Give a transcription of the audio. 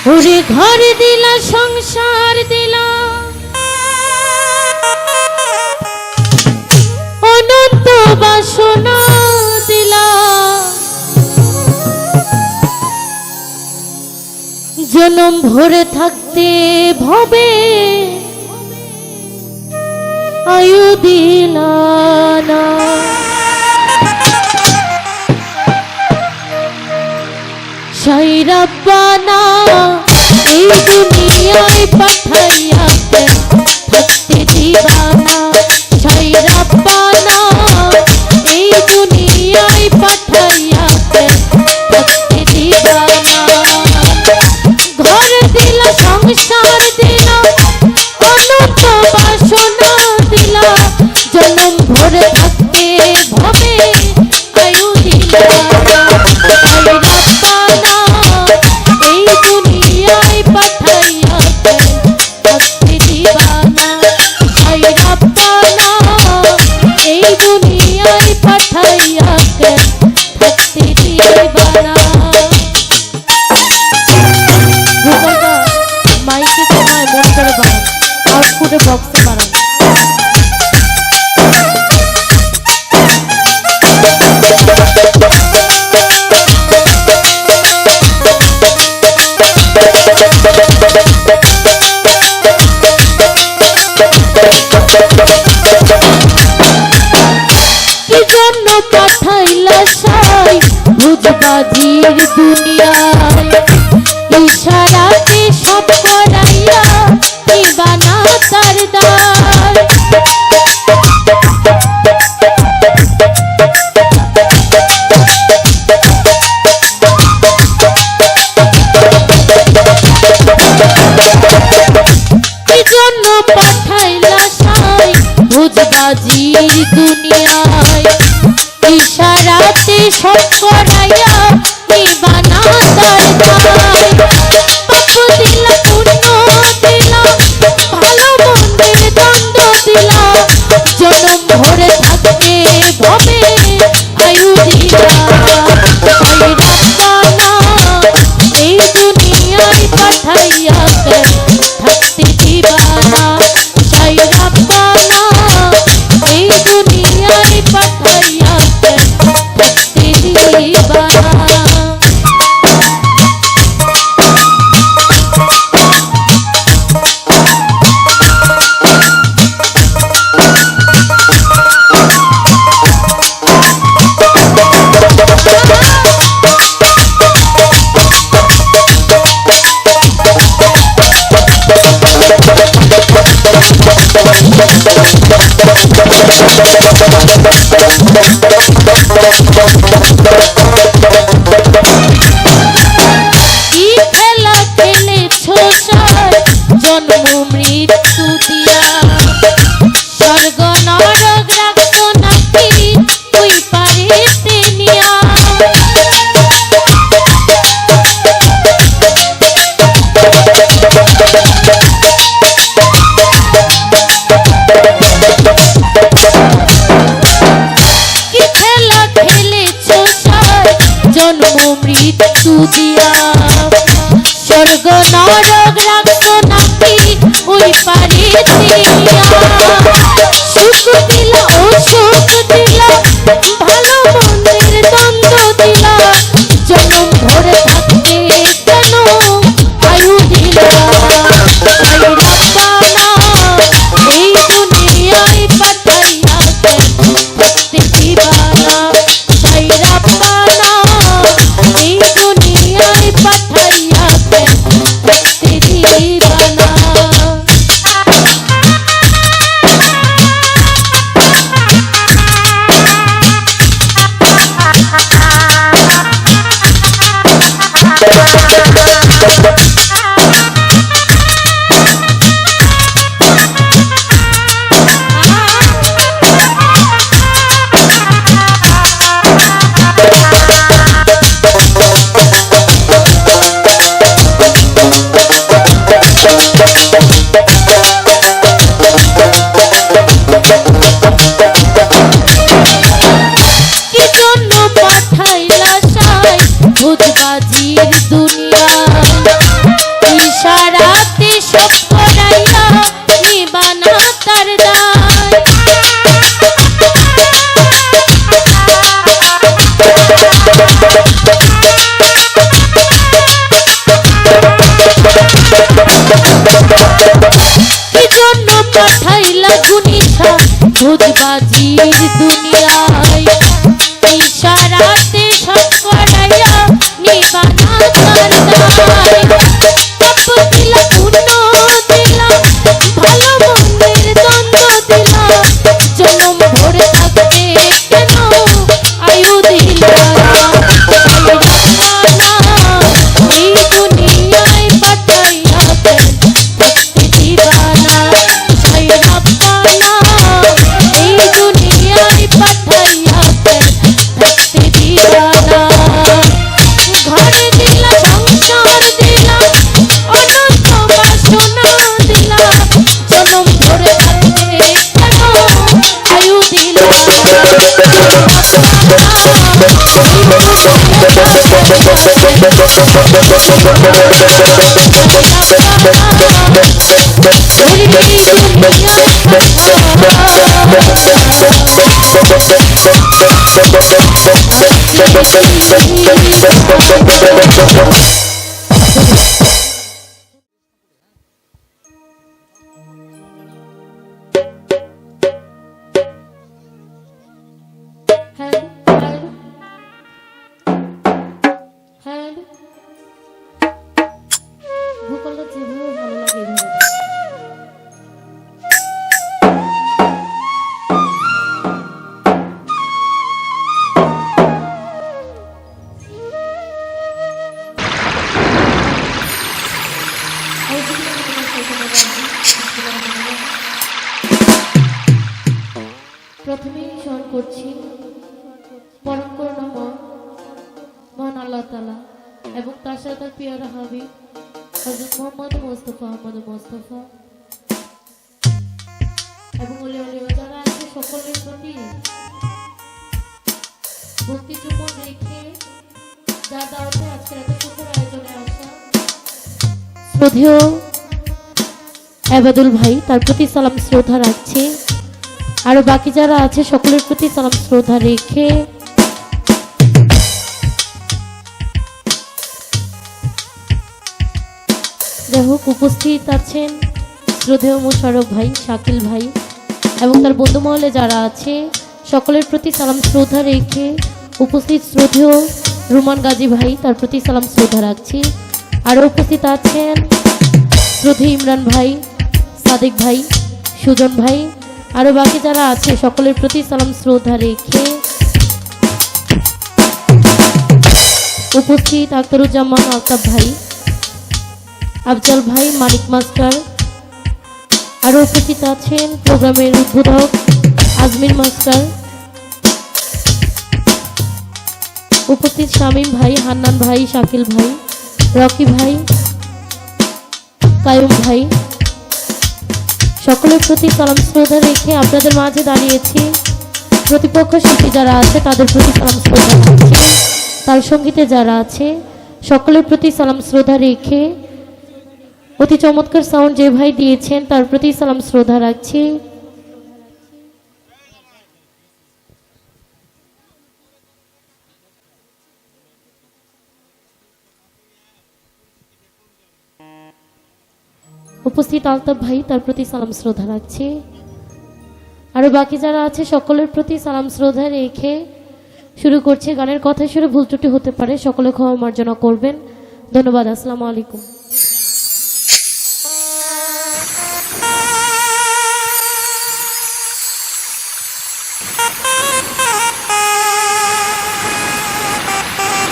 ওরে ঘর দিলা সংসার দিলা অনন্ত বাসনা দিলা জনম ভরে থাকতে ভবে আয়ু দিলা না সাইরাব্বানা এই দুনিয়ায় পাঠাইয়া থাকতে দিবানা সাইরাব্বানা এই দুনিয়ায় পাঠাইয়া থাকতে দিবানা ঘর দিলা সংসার দিলা অনন্ত বাসনা দিলা জনম ভরে থাকতে ভবে আয়ু দিলা বক্সে বানান কি জন্য পাঠাইলা সাই ভুজবাজির দুনিয়ায় ইশারাতে সব করাইয়া দিবানা সরদার কি জন্য পাঠাইলা সাই ভুজবাজির দুনিয়ায় ইশারাতে সব করাইয়া দিবানা সরদার পাপ দিলা পুণ্য দিলা ভালো মন্দের দ্বন্দ্ব দিলা জনম ভরে থাকতে ভবে আয়ু দিলা সাইরাব্বানা এই দুনিয়ায় পাঠাইয়া থাকতে দিবানা সাইরাব্বানা এই দুনিয়ায় পাঠাইয়া থাকতে দিবানা কি খেলা খেলেছো সার জন্ম মৃত্যু দিয়া স্বর্গ নরক রাখতো নাকি তুই পারেতে নিয়া কি খেলা খেলেছো সার জন্ম মৃত্যু দিয়া স্বর্গ নরক রাখতো নাকি ওই পারেতে নিয়া সুখ দিলা ও সুখ দিলা ভালো মন্দের দ্বন্দ্ব দিলা জনম ভরে থাকতে কেন আয়ু দিলা সাইরাব্বানা এই দুনিয়ায় পাঠাইয়া থাকতে দিবানা সাইরাব্বানা এই দুনিয়ায় পাঠাইয়া থাকতে দিবানা ভুজবাজির দুনিয়ায় জন্য পাঠাইলা গুনিসা ভোজবাজির দুনিয়ায় ইশারাতে সব করাইয়া নিবানা কারদাই পাপ দিলা পুণ্য দিলা ভালো মন্দের দ্বন্দ্ব দিলা জন্ম ভরে থাকতে কেন আয়ু দিলা এই দুনিয়ায় পাঠাইয়া ভক্তি দিবানা এই দুনিয়ায় পাঠাইয়া ভক্তি দিবানা ঘরে দিলা সংসার দিলা অনন্ত বাসনা দিলা জনম ধরে থাকতে কেন আয়ু দিলা ভূকলটা যেভাবে ভালো লাগে এইভাবে প্রথমেই স্মরণ করছি পরম করুণাময় মহান আল্লাহ তাআলা এবং তার সাথে তার পিয়ারা হাবিব হযরত মুহাম্মদ মুস্তাফা এবং ওলি যারা আছে সকলের প্রতি ভক্তি চুম্বন রেখে যা দাওয়াতে আজকের এত সুন্দর আয়োজনে আসা শ্রদ্ধেয় আবাদুল ভাই তার প্রতি সালাম শ্রদ্ধা রাখছি আর বাকি যারা আছে সকলের প্রতি সালাম শ্রদ্ধা রেখে যাহোক উপস্থিত আছেন শ্রদ্ধেয় মোশাররফ ভাই, শাকিল ভাই এবং তার বন্ধু মহলে যারা আছে সকলের প্রতি সালাম শ্রদ্ধা রেখে উপস্থিত শ্রদ্ধেয় রুমান গাজী ভাই তার প্রতি সালাম শ্রদ্ধা রাখছি। আরও উপস্থিত আছেন শ্রদ্ধেয় ইমরান ভাই, সাদিক ভাই, সুজন ভাই আরও বাকি যারা আছে সকলের প্রতি সালাম শ্রদ্ধা রেখে উপস্থিত আখতারুজ্জামান আলতাফ ভাই, আফজাল ভাই, মানিক মাস্টার আরও উপস্থিত আছেন প্রোগ্রামের উদ্বোধক আজমির মাস্টার, উপস্থিত শামীম ভাই, হান্নান ভাই, শাকিল ভাই, রকি ভাই, কায়ুম ভাই সকলের প্রতি সালাম শ্রদ্ধা রেখে আপনাদের মাঝে দাঁড়িয়েছি। প্রতিপক্ষ শিল্পী যারা আছে তাদের প্রতি সালাম শ্রদ্ধা রাখছি, তাল সঙ্গীতে যারা আছে সকলের প্রতি সালাম শ্রদ্ধা রেখে অতি চমৎকার সাউন্ড যে ভাই দিয়েছেন তার প্রতি সালাম শ্রদ্ধা রাখছি। উপস্থিত আলতাফ ভাই তার প্রতি সালাম শ্রদ্ধা রাখছি। আরও বাকি যারা আছে সকলের প্রতি সালাম শ্রদ্ধা রেখে শুরু করছে। গানের কথা শুনে ভুল ত্রুটি হতে পারে, সকলে ক্ষমা মার্জনা করবেন। ধন্যবাদ। আসসালামু আলাইকুম।